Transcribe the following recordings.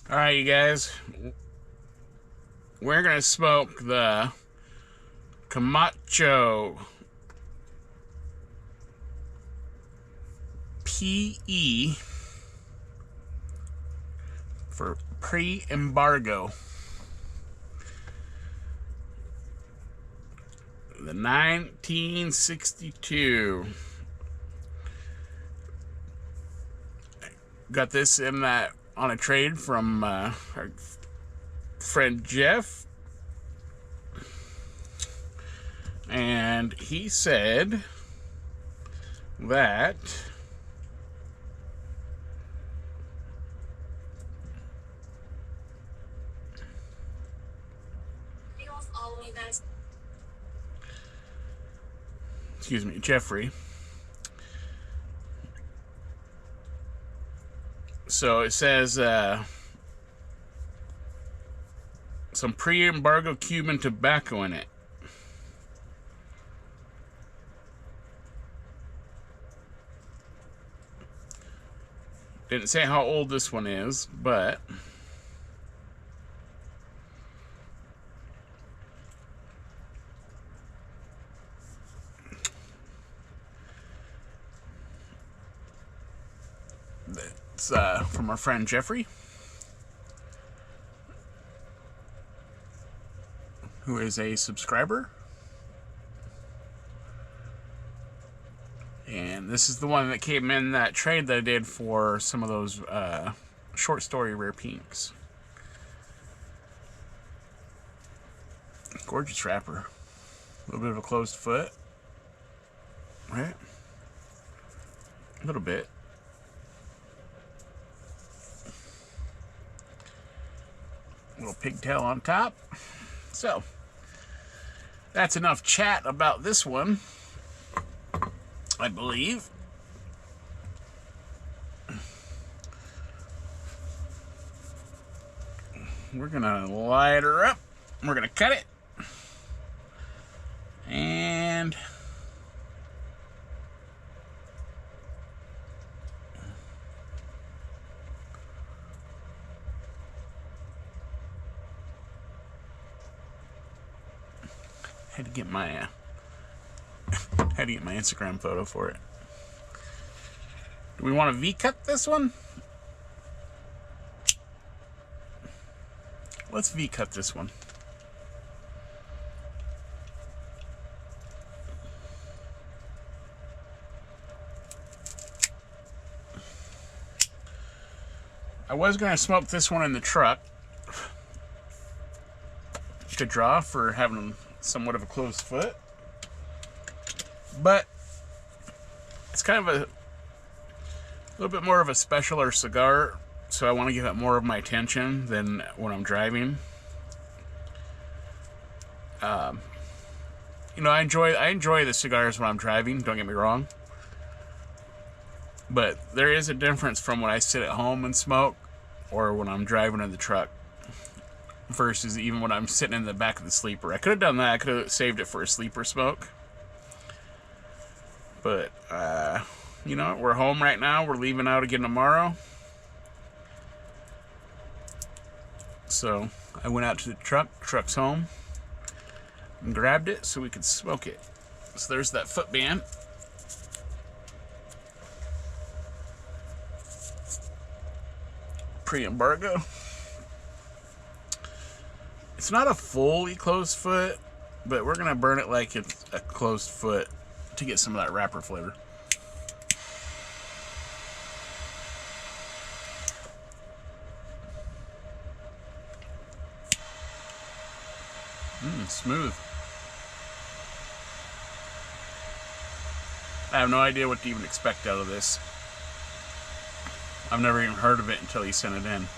Alright, you guys. We're gonna smoke the Camacho PE for pre-embargo. The 1962. Got this in that on a trade from our friend Jeff, and he said that excuse me, Jeffrey. So it says some pre-embargo Cuban tobacco in it. Didn't say how old this one is, but it's from our friend Jeffrey, who is a subscriber. And this is the one that came in that trade that I did for some of those short story rare pinks. Gorgeous wrapper. A little bit of a closed foot. Right? A little bit. A little pigtail on top. So, that's enough chat about this one, I believe. We're gonna light her up. We're gonna cut it. And had to get my Instagram photo for it. Do we want to V-cut this one? Let's V-cut this one. I was going to smoke this one in the truck to draw for having somewhat of a closed foot, but it's kind of a little bit more of a specialer cigar, so I want to give it more of my attention than when I'm driving. You know, I enjoy the cigars when I'm driving, don't get me wrong, but there is a difference from when I sit at home and smoke or when I'm driving in the truck versus even when I'm sitting in the back of the sleeper. I could have done that. I could have saved it for a sleeper smoke, but you know, we're home right now. We're leaving out again tomorrow. So I went out to the truck's home, and grabbed it so we could smoke it. So there's that foot band. Pre-embargo. It's not a fully closed foot, but we're gonna burn it like it's a closed foot to get some of that wrapper flavor. Smooth. I have no idea what to even expect out of this. I've never even heard of it until he sent it in.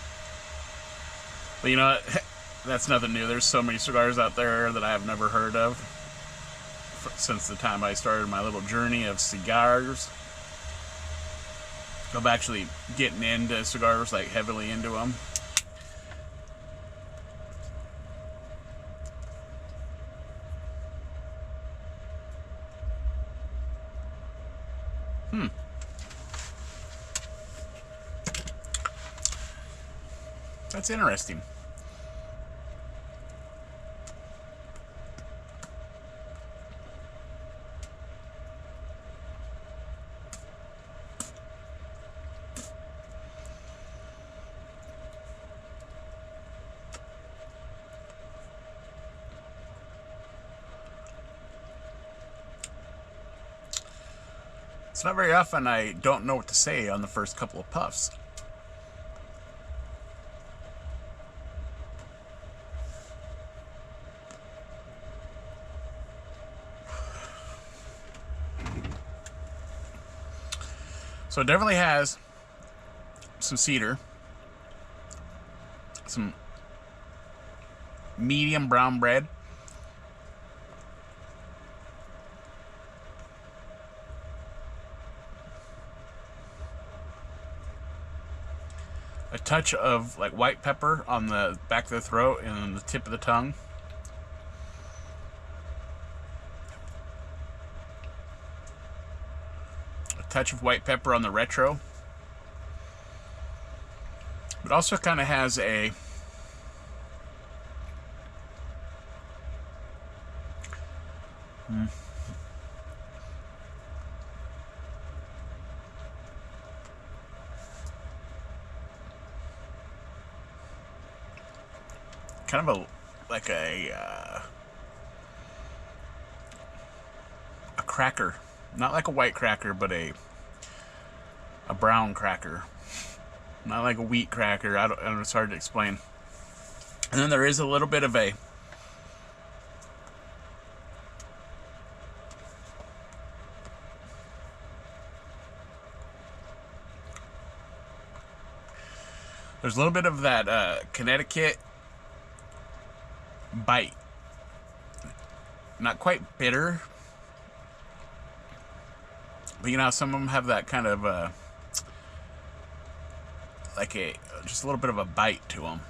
But you know what? That's nothing new. There's so many cigars out there that I have never heard of since the time I started my little journey of cigars. Of actually getting into cigars, like heavily into them. That's interesting. It's not very often I don't know what to say on the first couple of puffs. So it definitely has some cedar, some medium brown bread, a touch of like white pepper on the back of the throat and the tip of the tongue. A touch of white pepper on the retro. But also kind of has a kind of like a cracker, not like a white cracker, but a brown cracker, not like a wheat cracker. I don't. It's hard to explain. And then there is a little bit of a there's a little bit of that Connecticut bite. Not quite bitter, but you know, some of them have that kind of like just a little bit of a bite to them.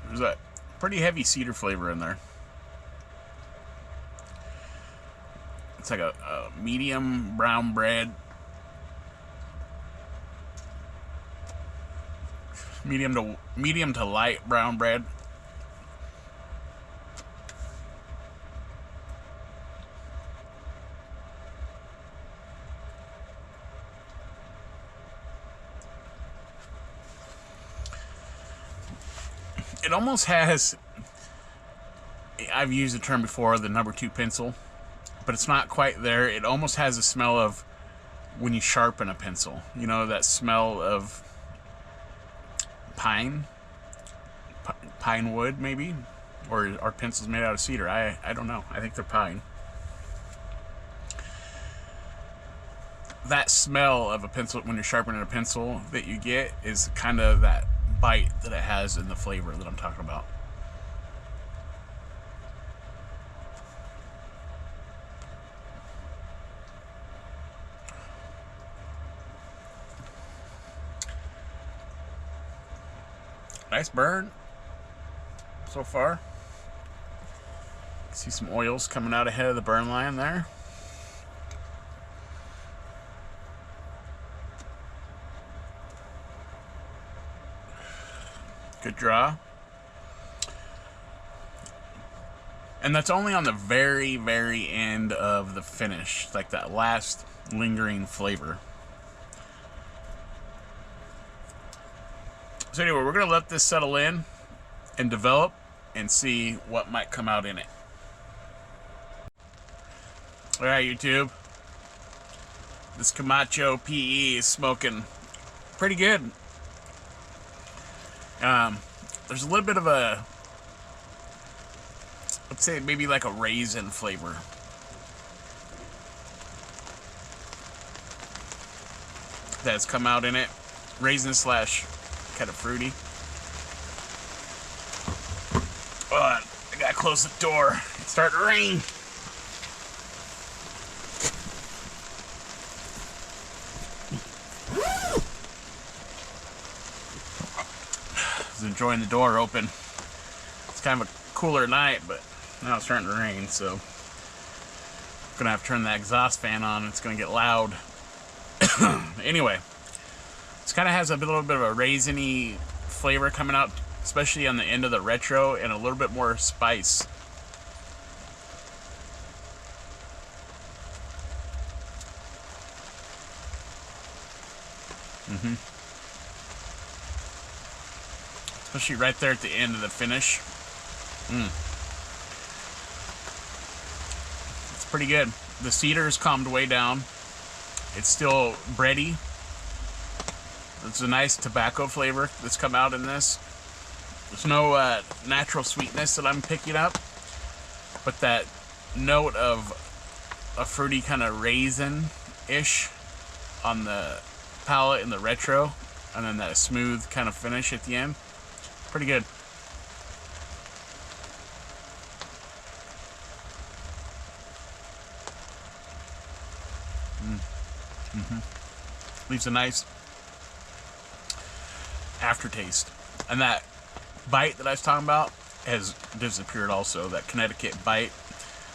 There's a pretty heavy cedar flavor in there. It's like a medium brown bread. Medium to light brown bread. It almost has, I've used the term before, the number 2 pencil, but it's not quite there. It almost has a smell of when you sharpen a pencil. You know, that smell of pine wood, maybe, or are pencils made out of cedar? I don't know. I think they're pine. That smell of a pencil when you're sharpening a pencil that you get is kind of that bite that it has in the flavor that I'm talking about. Nice burn so far. See some oils coming out ahead of the burn line there. Good draw. And that's only on the very, very end of the finish, like that last lingering flavor. So anyway, we're going to let this settle in and develop and see what might come out in it. Alright, YouTube. This Camacho PE is smoking pretty good. There's a little bit of a, let's say maybe like a raisin flavor. That has come out in it. Raisin slash kind of fruity. Oh, I gotta close the door. It's starting to rain. Just enjoying the door open. It's kind of a cooler night, but now it's starting to rain, so I'm gonna have to turn the exhaust fan on. It's gonna get loud. Anyway, it kind of has a little bit of a raisiny flavor coming out, especially on the end of the retro, and a little bit more spice. Especially right there at the end of the finish. It's pretty good. The cedar's calmed way down. It's still bready. It's a nice tobacco flavor that's come out in this. There's no natural sweetness that I'm picking up, but that note of a fruity kind of raisin-ish on the palate in the retro, and then that smooth kind of finish at the end. Pretty good. Leaves a nice aftertaste. And that bite that I was talking about has disappeared also. That Connecticut bite,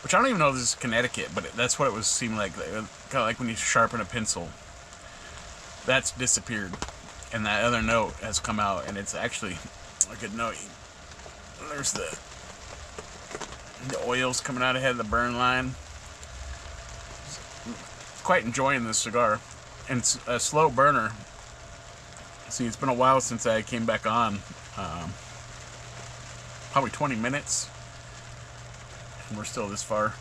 which I don't even know if this is Connecticut, but that's what it was seeming like. Kind of like when you sharpen a pencil. That's disappeared. And that other note has come out, and it's actually a good note. There's the oils coming out ahead of the burn line. Quite enjoying this cigar. And it's a slow burner. See, it's been a while since I came back on. Probably 20 minutes. And we're still this far.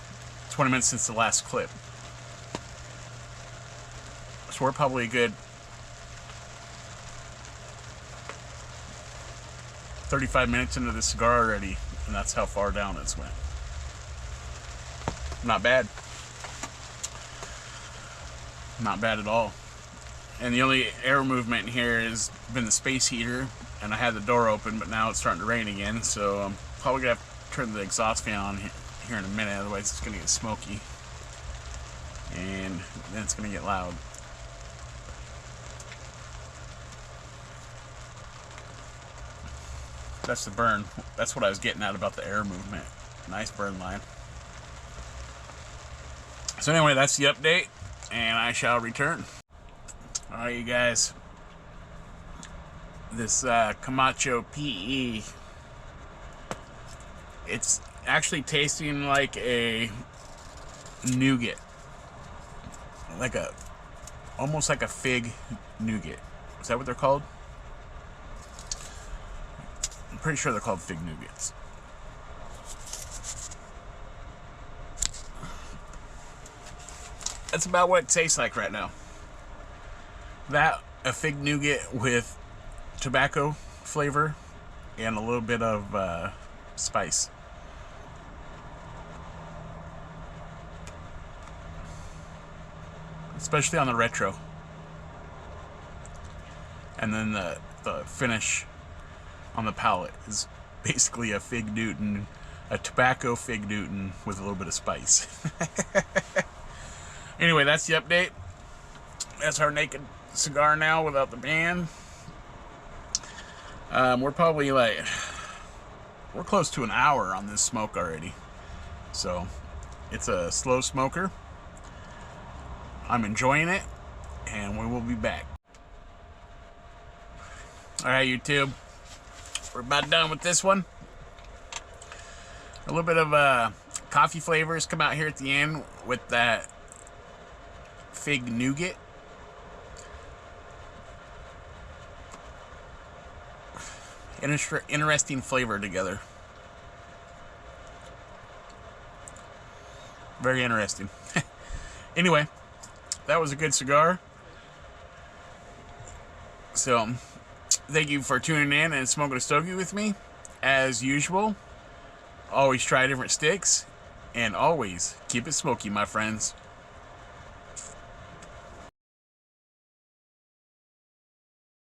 20 minutes since the last clip. So we're probably a good 35 minutes into the cigar already. And that's how far down it's went. Not bad. Not bad at all. And the only air movement in here has been the space heater, and I had the door open, but now it's starting to rain again, so I'm probably gonna have to turn the exhaust fan on here in a minute, otherwise it's gonna get smoky, and then it's gonna get loud. That's the burn. That's what I was getting at about the air movement. Nice burn line. So anyway, that's the update, and I shall return. Alright, you guys. This Camacho PE, it's actually tasting like a nougat. Almost like a fig nougat. Is that what they're called? I'm pretty sure they're called fig nougats. That's about what it tastes like right now. That, a fig nougat with tobacco flavor and a little bit of spice. Especially on the retro. And then the finish on the palate is basically a fig Newton, a tobacco fig Newton with a little bit of spice. Anyway, that's the update. That's our naked cigar now without the band. We're probably we're close to an hour on this smoke already. So it's a slow smoker. I'm enjoying it, and we will be back. Alright, YouTube. We're about done with this one. A little bit of coffee flavors come out here at the end with that fig nougat. Interesting flavor together. Very interesting. Anyway, that was a good cigar. So, thank you for tuning in and smoking a stogie with me. As usual, always try different sticks, and always keep it smoky, my friends.